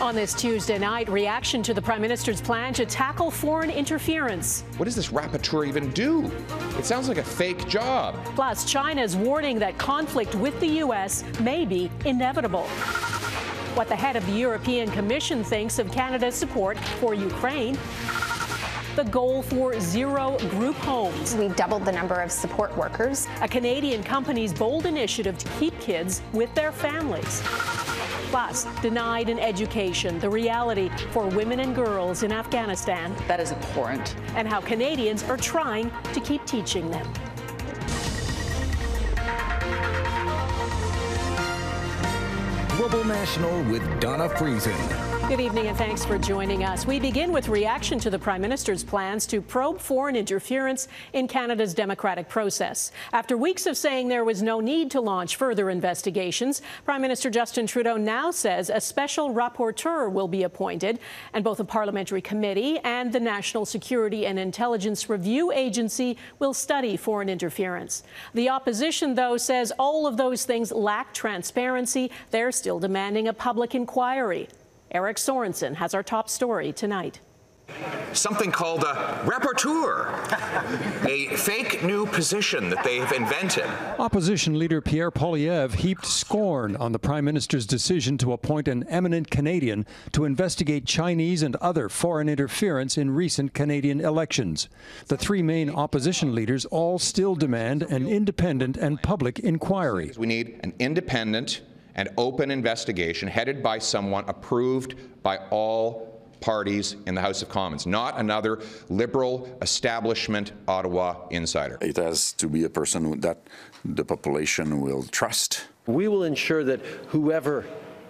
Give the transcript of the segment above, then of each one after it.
On this Tuesday night, reaction to the Prime Minister's plan to tackle foreign interference. What does this rapporteur even do? It sounds like a fake job. Plus, China's warning that conflict with the U.S. may be inevitable. What the head of the European Commission thinks of Canada's support for Ukraine. The goal for 0 group homes. We've doubled the number of support workers. A Canadian company's bold initiative to keep kids with their families. Plus, denied an education, the reality for women and girls in Afghanistan. That is abhorrent. And how Canadians are trying to keep teaching them. Global National with Donna Friesen. Good evening and thanks for joining us. We begin with reaction to the Prime Minister's plans to probe foreign interference in Canada's democratic process. After weeks of saying there was no need to launch further investigations, Prime Minister Justin Trudeau now says a special rapporteur will be appointed, and both a parliamentary committee and the National Security and Intelligence Review Agency will study foreign interference. The opposition, though, says all of those things lack transparency. They're still demanding a public inquiry. Eric Sorensen has our top story tonight. Something called a rapporteur, a fake new position that they have invented. Opposition leader Pierre Poilievre heaped scorn on the Prime Minister's decision to appoint an eminent Canadian to investigate Chinese and other foreign interference in recent Canadian elections. The 3 main opposition leaders all still demand an independent and public inquiry. We need an independent and open investigation headed by someone approved by all parties in the House of Commons, not another Liberal establishment Ottawa insider. It has to be a person that the population will trust. We will ensure that whoever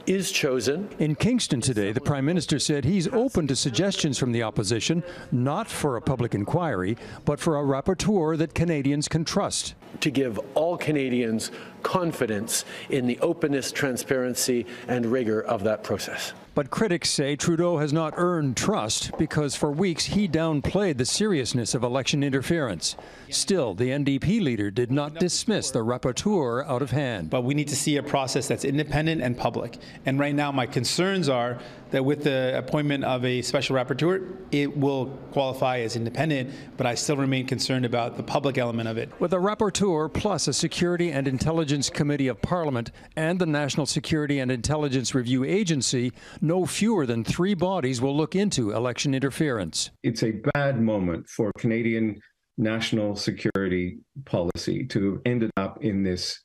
is chosen. In Kingston today, the Prime Minister said he's open to suggestions from the opposition, not for a public inquiry, but for a rapporteur that Canadians can trust. To give all Canadians confidence in the openness, transparency, and rigor of that process. But critics say Trudeau has not earned trust because for weeks he downplayed the seriousness of election interference. Still, the NDP leader did not dismiss the rapporteur out of hand. But we need to see a process that's independent and public. And right now my concerns are that with the appointment of a special rapporteur, it will qualify as independent, but I still remain concerned about the public element of it. With a rapporteur plus a Security and Intelligence Committee of Parliament and the National Security and Intelligence Review Agency, no fewer than 3 bodies will look into election interference. It's a bad moment for Canadian national security policy to have ended up in this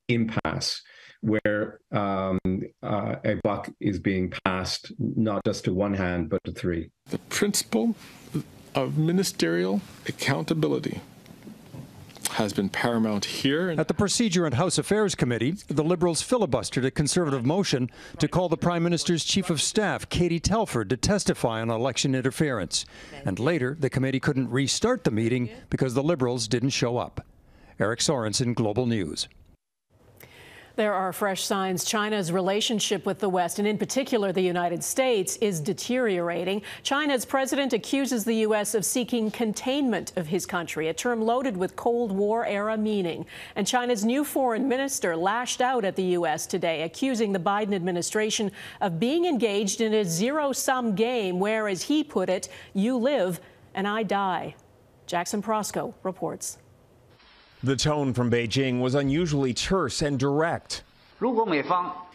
impasse where a buck is being passed not just to one hand but to 3. The principle of ministerial accountability has been paramount here. At the Procedure and House Affairs Committee, the Liberals filibustered a Conservative motion to call the Prime Minister's Chief of Staff, Katie Telford, to testify on election interference. And later, the committee couldn't restart the meeting because the Liberals didn't show up. Eric Sorensen, Global News. There are fresh signs China's relationship with the West, and in particular the United States, is deteriorating. China's president accuses the U.S. of seeking containment of his country, a term loaded with Cold War-era meaning. And China's new foreign minister lashed out at the U.S. today, accusing the Biden administration of being engaged in a zero-sum game where, as he put it, you live and I die. Jackson Proskow reports. The tone from Beijing was unusually terse and direct.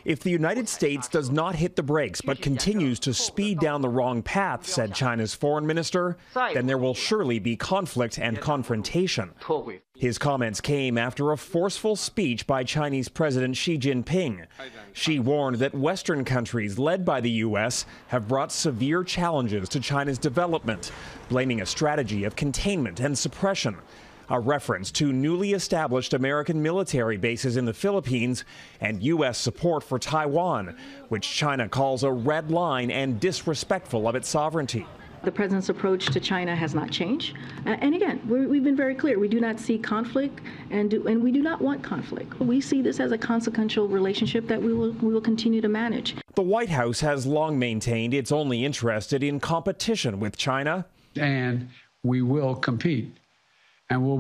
If the United States does not hit the brakes but continues to speed down the wrong path, said China's foreign minister, then there will surely be conflict and confrontation. His comments came after a forceful speech by Chinese President Xi Jinping. Xi warned that Western countries, led by the U.S., have brought severe challenges to China's development, blaming a strategy of containment and suppression. A reference to newly established American military bases in the Philippines and U.S. support for Taiwan, which China calls a red line and disrespectful of its sovereignty. The president's approach to China has not changed. And again, we've been very clear. We do not see conflict, and we do not want conflict. We see this as a consequential relationship that we will continue to manage. The White House has long maintained it's only interested in competition with China. And we will compete. And we'll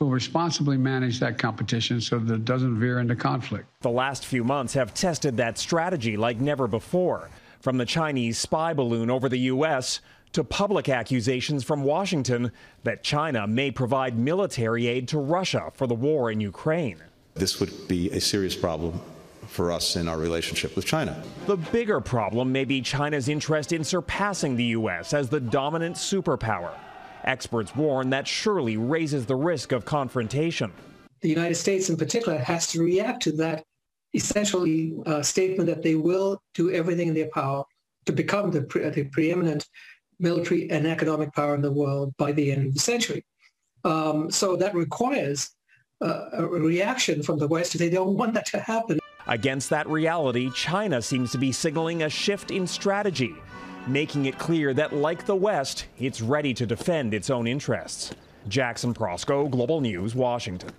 responsibly manage that competition so that it doesn't veer into conflict. The last few months have tested that strategy like never before. from the Chinese spy balloon over the U.S. to public accusations from Washington that China may provide military aid to Russia for the war in Ukraine. This would be a serious problem for us in our relationship with China. The bigger problem may be China's interest in surpassing the U.S. as the dominant superpower. Experts warn that surely raises the risk of confrontation. The United States in particular has to react to that essentially statement that they will do everything in their power to become the preeminent military and economic power in the world by the end of the century. So that requires a reaction from the West. They don't want that to happen. Against that reality, China seems to be signaling a shift in strategy, making it clear that, like the West, it's ready to defend its own interests. Jackson Proskow, Global News, Washington.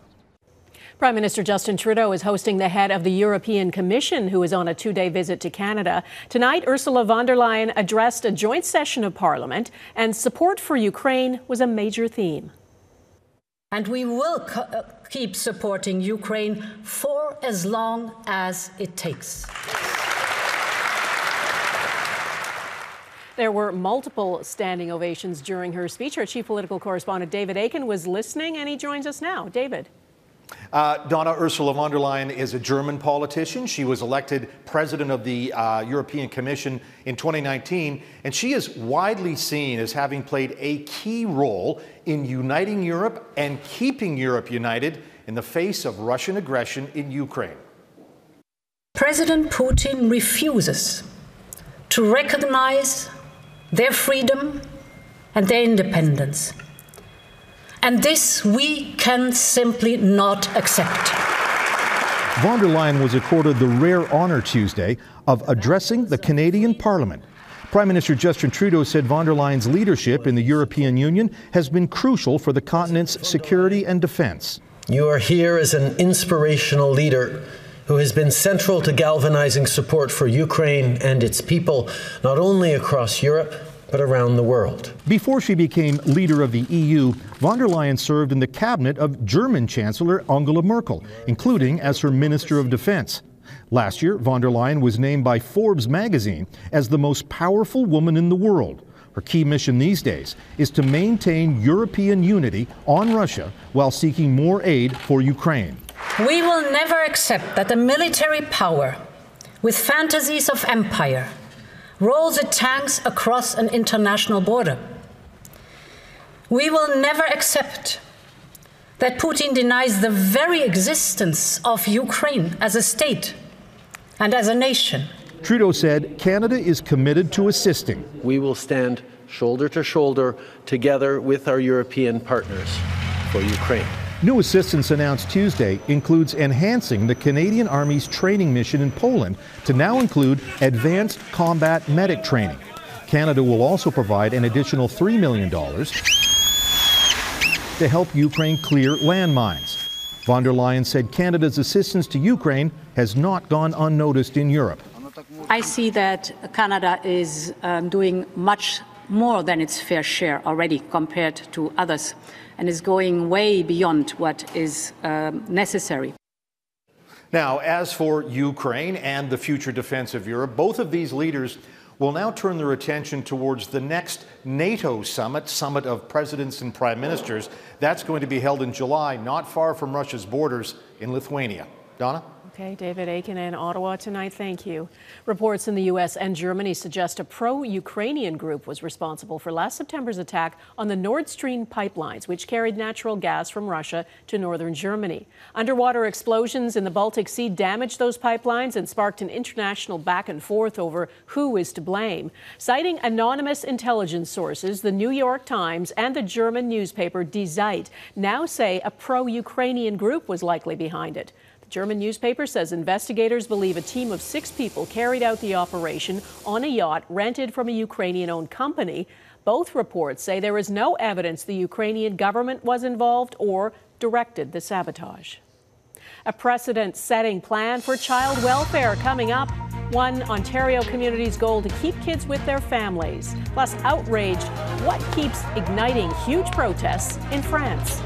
Prime Minister Justin Trudeau is hosting the head of the European Commission, who is on a two-day visit to Canada. Tonight, Ursula von der Leyen addressed a joint session of Parliament, and support for Ukraine was a major theme. And we will keep supporting Ukraine for as long as it takes. There were multiple standing ovations during her speech. Our chief political correspondent David Akin was listening, and he joins us now. David. Donna, Ursula von der Leyen is a German politician. She was elected president of the European Commission in 2019, and she is widely seen as having played a key role in uniting Europe and keeping Europe united in the face of Russian aggression in Ukraine. President Putin refuses to recognize their freedom and their independence. And this we can simply not accept. Von der Leyen was accorded the rare honor Tuesday of addressing the Canadian Parliament. Prime Minister Justin Trudeau said von der Leyen's leadership in the European Union has been crucial for the continent's security and defense. You are here as an inspirational leader who has been central to galvanizing support for Ukraine and its people, not only across Europe, but around the world. Before she became leader of the EU, von der Leyen served in the cabinet of German Chancellor Angela Merkel, including as her Minister of Defense. Last year, von der Leyen was named by Forbes magazine as the most powerful woman in the world. Her key mission these days is to maintain European unity on Russia while seeking more aid for Ukraine. We will never accept that a military power with fantasies of empire rolls its tanks across an international border. We will never accept that Putin denies the very existence of Ukraine as a state and as a nation. Trudeau said Canada is committed to assisting. We will stand shoulder to shoulder together with our European partners for Ukraine. New assistance announced Tuesday includes enhancing the Canadian Army's training mission in Poland to now include advanced combat medic training. Canada will also provide an additional $3 million to help Ukraine clear landmines. Von der Leyen said Canada's assistance to Ukraine has not gone unnoticed in Europe. I see that Canada is doing much more than its fair share already compared to others, and is going way beyond what is necessary. Now, as for Ukraine and the future defense of Europe, both of these leaders will now turn their attention towards the next NATO summit of presidents and prime ministers. That's going to be held in July, not far from Russia's borders in Lithuania. Donna? Okay, David Akin in Ottawa tonight. Thank you. Reports in the U.S. and Germany suggest a pro-Ukrainian group was responsible for last September's attack on the Nord Stream pipelines, which carried natural gas from Russia to northern Germany. Underwater explosions in the Baltic Sea damaged those pipelines and sparked an international back and forth over who is to blame. Citing anonymous intelligence sources, the New York Times and the German newspaper Die Zeit now say a pro-Ukrainian group was likely behind it. German newspaper says investigators believe a team of 6 people carried out the operation on a yacht rented from a Ukrainian-owned company. Both reports say there is no evidence the Ukrainian government was involved or directed the sabotage. A precedent-setting plan for child welfare coming up. One Ontario community's goal to keep kids with their families. Plus, outraged, what keeps igniting huge protests in France?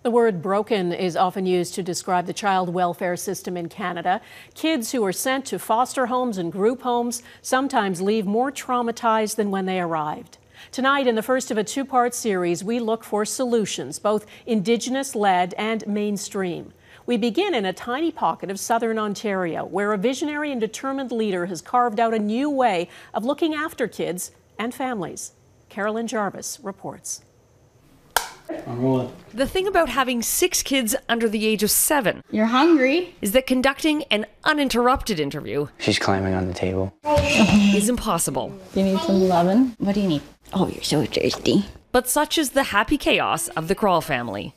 The word broken is often used to describe the child welfare system in Canada. Kids who are sent to foster homes and group homes sometimes leave more traumatized than when they arrived. Tonight, in the first of a two-part series, we look for solutions, both Indigenous-led and mainstream. We begin in a tiny pocket of southern Ontario, where a visionary and determined leader has carved out a new way of looking after kids and families. Carolyn Jarvis reports. The thing about having 6 kids under the age of 7, you're hungry, is that conducting an uninterrupted interview, she's climbing on the table, is impossible. You need some lovin'? What do you need? Oh, you're so thirsty. But such is the happy chaos of the Crawl family.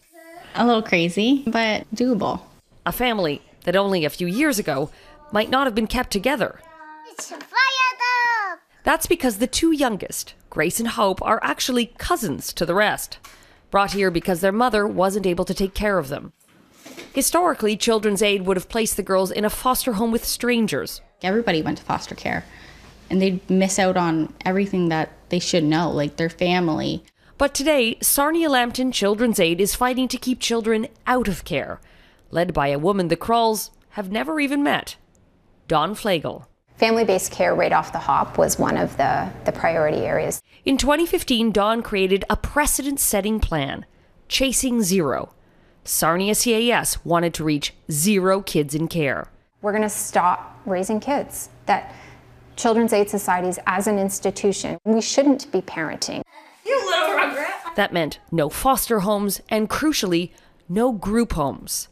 A little crazy, but doable. A family that only a few years ago might not have been kept together. It's fire up! That's because the 2 youngest, Grace and Hope, are actually cousins to the rest. Brought here because their mother wasn't able to take care of them. Historically, Children's Aid would have placed the girls in a foster home with strangers. Everybody went to foster care, and they'd miss out on everything that they should know, like their family. But today, Sarnia-Lambton Children's Aid is fighting to keep children out of care, led by a woman the Crawls have never even met, Dawn Flegel. Family-based care right off the hop was one of the priority areas. In 2015, Dawn created a precedent-setting plan, Chasing Zero. Sarnia CAS wanted to reach 0 kids in care. We're going to stop raising kids. That Children's Aid Societies as an institution, we shouldn't be parenting. You little rugrat! That meant no foster homes and, crucially, no group homes.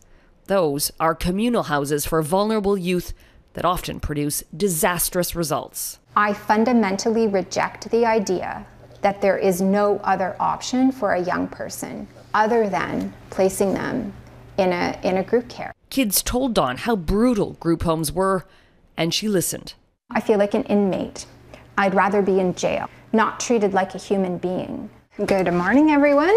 Those are communal houses for vulnerable youth that often produce disastrous results. I fundamentally reject the idea that there is no other option for a young person other than placing them in a group care. Kids told Dawn how brutal group homes were, and she listened. I feel like an inmate. I'd rather be in jail, not treated like a human being. Good morning, everyone.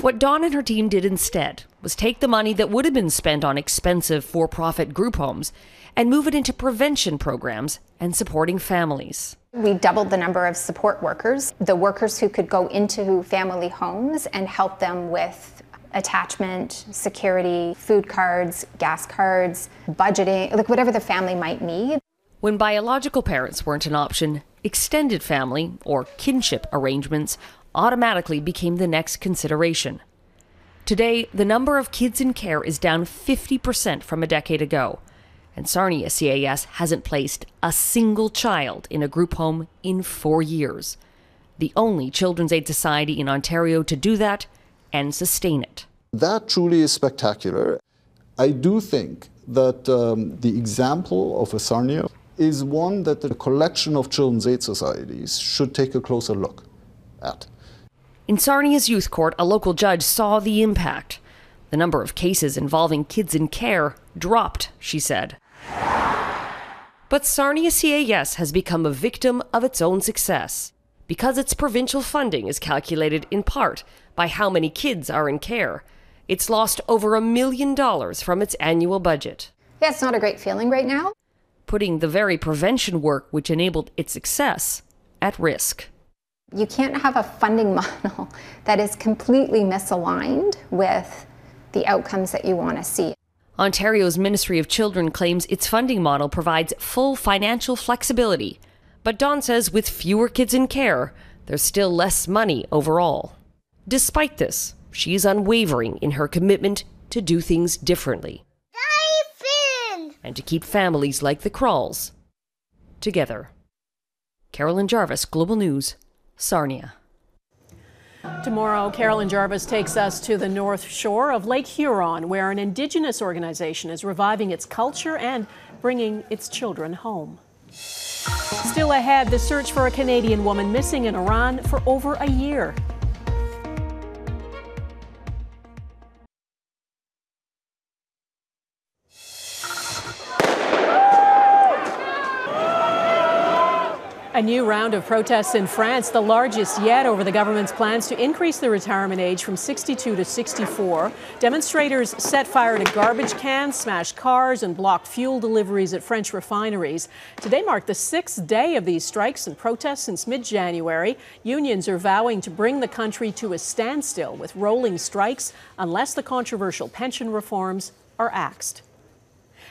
What Dawn and her team did instead was take the money that would have been spent on expensive for-profit group homes and move it into prevention programs and supporting families. We doubled the number of support workers, the workers who could go into family homes and help them with attachment, security, food cards, gas cards, budgeting, like whatever the family might need. When biological parents weren't an option, extended family or kinship arrangements automatically became the next consideration. Today, the number of kids in care is down 50% from a decade ago, and Sarnia CAS hasn't placed a single child in a group home in 4 years. The only Children's Aid Society in Ontario to do that and sustain it. That truly is spectacular. I do think that the example of a Sarnia is one that the collection of Children's Aid Societies should take a closer look at. In Sarnia's youth court, a local judge saw the impact. The number of cases involving kids in care dropped, she said. But Sarnia CAS has become a victim of its own success because its provincial funding is calculated in part by how many kids are in care. It's lost over $1 million from its annual budget. Yeah, it's not a great feeling right now. Putting the very prevention work which enabled its success at risk. You can't have a funding model that is completely misaligned with the outcomes that you want to see. Ontario's Ministry of Children claims its funding model provides full financial flexibility. But Dawn says with fewer kids in care, there's still less money overall. Despite this, she's unwavering in her commitment to do things differently. And to keep families like the Crawls together. Carolyn Jarvis, Global News, Sarnia. Tomorrow, Carolyn Jarvis takes us to the North Shore of Lake Huron, where an Indigenous organization is reviving its culture and bringing its children home. Still ahead, the search for a Canadian woman missing in Iran for over a year. A new round of protests in France, the largest yet, over the government's plans to increase the retirement age from 62 to 64. Demonstrators set fire to garbage cans, smashed cars, and blocked fuel deliveries at French refineries. Today marked the 6th day of these strikes and protests since mid-January. Unions are vowing to bring the country to a standstill with rolling strikes unless the controversial pension reforms are axed.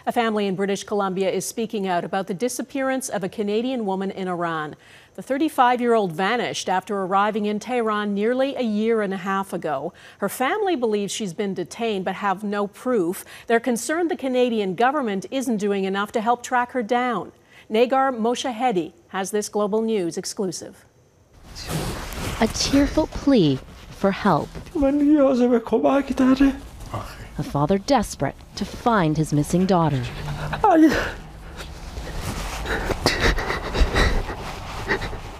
A family in British Columbia is speaking out about the disappearance of a Canadian woman in Iran. The 35-year-old vanished after arriving in Tehran nearly a year and a half ago. Her family believes she's been detained but have no proof. They're concerned the Canadian government isn't doing enough to help track her down. Nagar Moshahedi has this Global News exclusive. A tearful plea for help. A father desperate to find his missing daughter.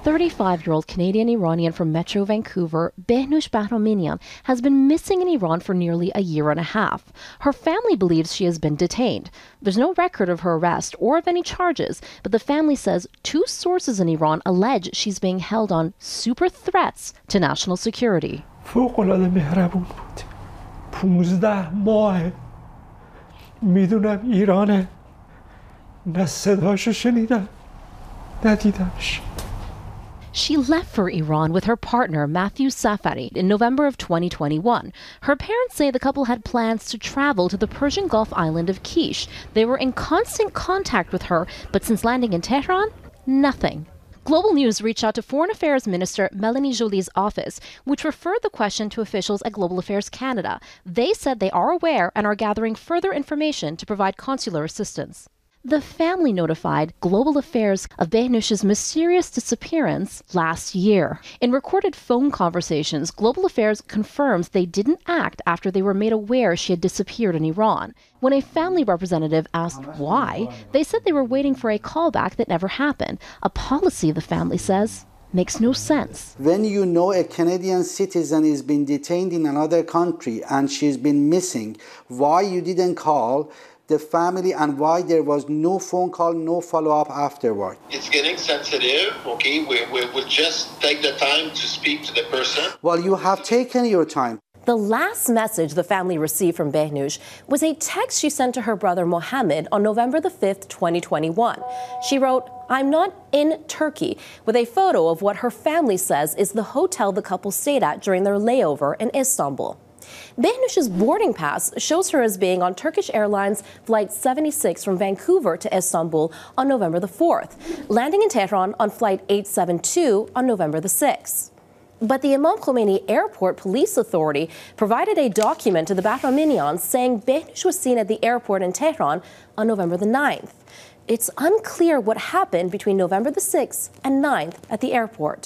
35-year-old Canadian-Iranian from Metro Vancouver, Behnoush Bahraminian, has been missing in Iran for nearly a year and a half. Her family believes she has been detained. There's no record of her arrest or of any charges, but the family says 2 sources in Iran allege she's being held on super threats to national security. 15 ماه میدونم ایرانه نه صداشو شنیدم ندیدمش. She left for Iran with her partner, Matthew Safari, in November of 2021. Her parents say the couple had plans to travel to the Persian Gulf island of Kish. They were in constant contact with her, but since landing in Tehran, nothing. Global News reached out to Foreign Affairs Minister Melanie Joly's office, which referred the question to officials at Global Affairs Canada. They said they are aware and are gathering further information to provide consular assistance. The family notified Global Affairs of Behnush's mysterious disappearance last year. In recorded phone conversations, Global Affairs confirms they didn't act after they were made aware she had disappeared in Iran. When a family representative asked why, they said they were waiting for a callback that never happened. A policy, the family says, makes no sense. When you know a Canadian citizen is being detained in another country and she's been missing, why you didn't call the family and why there was no phone call, no follow-up afterward? It's getting sensitive, okay? We'll just take the time to speak to the person. Well, you have taken your time. The last message the family received from Behnush was a text she sent to her brother Mohammed on November the 5th, 2021. She wrote, "I'm not in Turkey," with a photo of what her family says is the hotel the couple stayed at during their layover in Istanbul. Behnush's boarding pass shows her as being on Turkish Airlines Flight 76 from Vancouver to Istanbul on November the 4th, landing in Tehran on Flight 872 on November the 6th. But the Imam Khomeini Airport Police Authority provided a document to the Bahraminians saying Behnush was seen at the airport in Tehran on November the 9th. It's unclear what happened between November the 6th and 9th at the airport.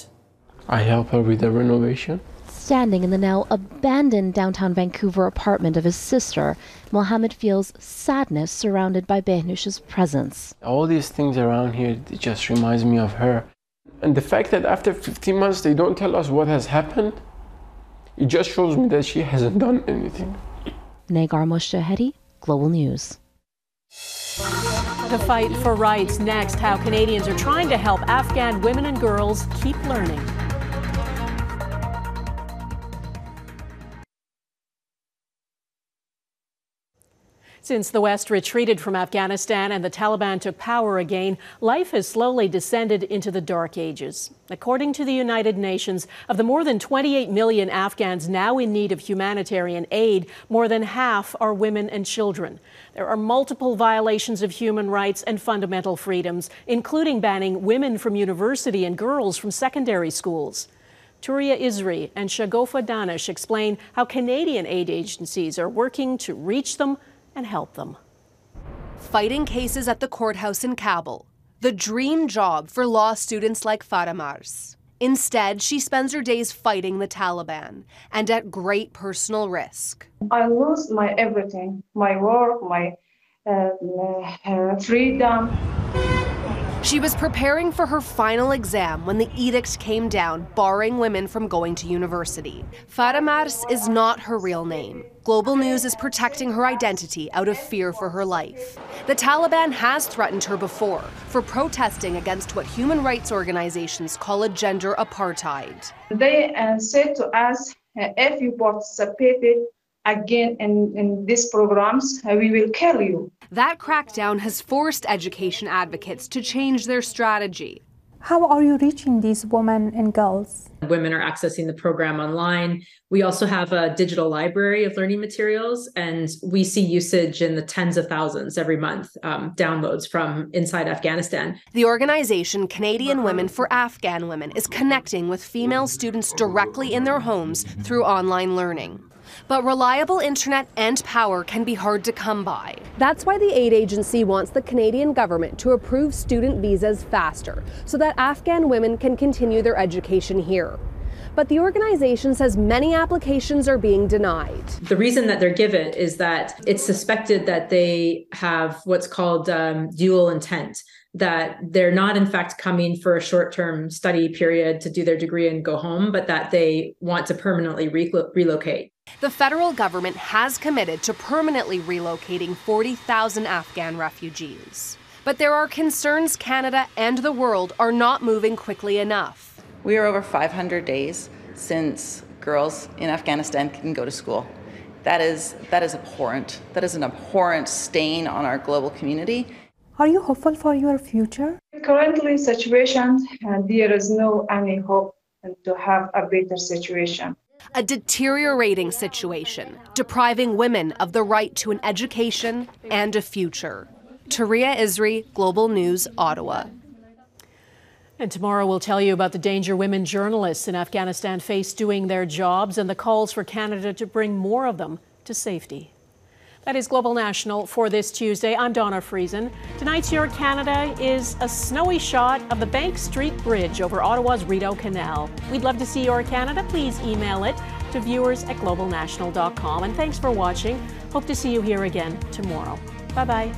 I help her with the renovation. Standing in the now abandoned downtown Vancouver apartment of his sister, Mohammed feels sadness surrounded by Behnush's presence. All these things around here, it just reminds me of her. And the fact that after 15 months they don't tell us what has happened, it just shows me that she hasn't done anything. Nagar Moshahedi, Global News. The fight for rights next, how Canadians are trying to help Afghan women and girls keep learning. Since the West retreated from Afghanistan and the Taliban took power again, life has slowly descended into the dark ages. According to the United Nations, of the more than 28 million Afghans now in need of humanitarian aid, more than half are women and children. There are multiple violations of human rights and fundamental freedoms, including banning women from university and girls from secondary schools. Turia Isri and Shagofa Danish explain how Canadian aid agencies are working to reach them and help them. Fighting cases at the courthouse in Kabul, the dream job for law students like Faramars. Instead, she spends her days fighting the Taliban and at great personal risk. I lost my everything, my work, my freedom. She was preparing for her final exam when the edict came down, barring women from going to university. Farah Mars is not her real name. Global News is protecting her identity out of fear for her life. The Taliban has threatened her before for protesting against what human rights organizations call a gender apartheid. They said to us, if you participated again in these programs, we will kill you. That crackdown has forced education advocates to change their strategy. How are you reaching these women and girls? Women are accessing the program online. We also have a digital library of learning materials, and we see usage in the tens of thousands every month, downloads from inside Afghanistan. The organization Canadian Women for Afghan Women is connecting with female students directly in their homes through online learning. But reliable internet and power can be hard to come by. That's why the aid agency wants the Canadian government to approve student visas faster so that Afghan women can continue their education here. But the organization says many applications are being denied. The reason that they're given is that it's suspected that they have what's called dual intent, that they're not in fact coming for a short-term study period to do their degree and go home, but that they want to permanently relocate. The federal government has committed to permanently relocating 40,000 Afghan refugees. But there are concerns Canada and the world are not moving quickly enough. We are over 500 days since girls in Afghanistan can go to school. That is abhorrent. That is an abhorrent stain on our global community. Are you hopeful for your future? Currently, situation, there is no any hope to have a better situation. A deteriorating situation, depriving women of the right to an education and a future. Taria Isri, Global News, Ottawa. And tomorrow we'll tell you about the danger women journalists in Afghanistan face doing their jobs and the calls for Canada to bring more of them to safety. That is Global National for this Tuesday. I'm Donna Friesen. Tonight's Your Canada is a snowy shot of the Bank Street Bridge over Ottawa's Rideau Canal. We'd love to see Your Canada. Please email it to viewers@globalnational.com. And thanks for watching. Hope to see you here again tomorrow. Bye-bye.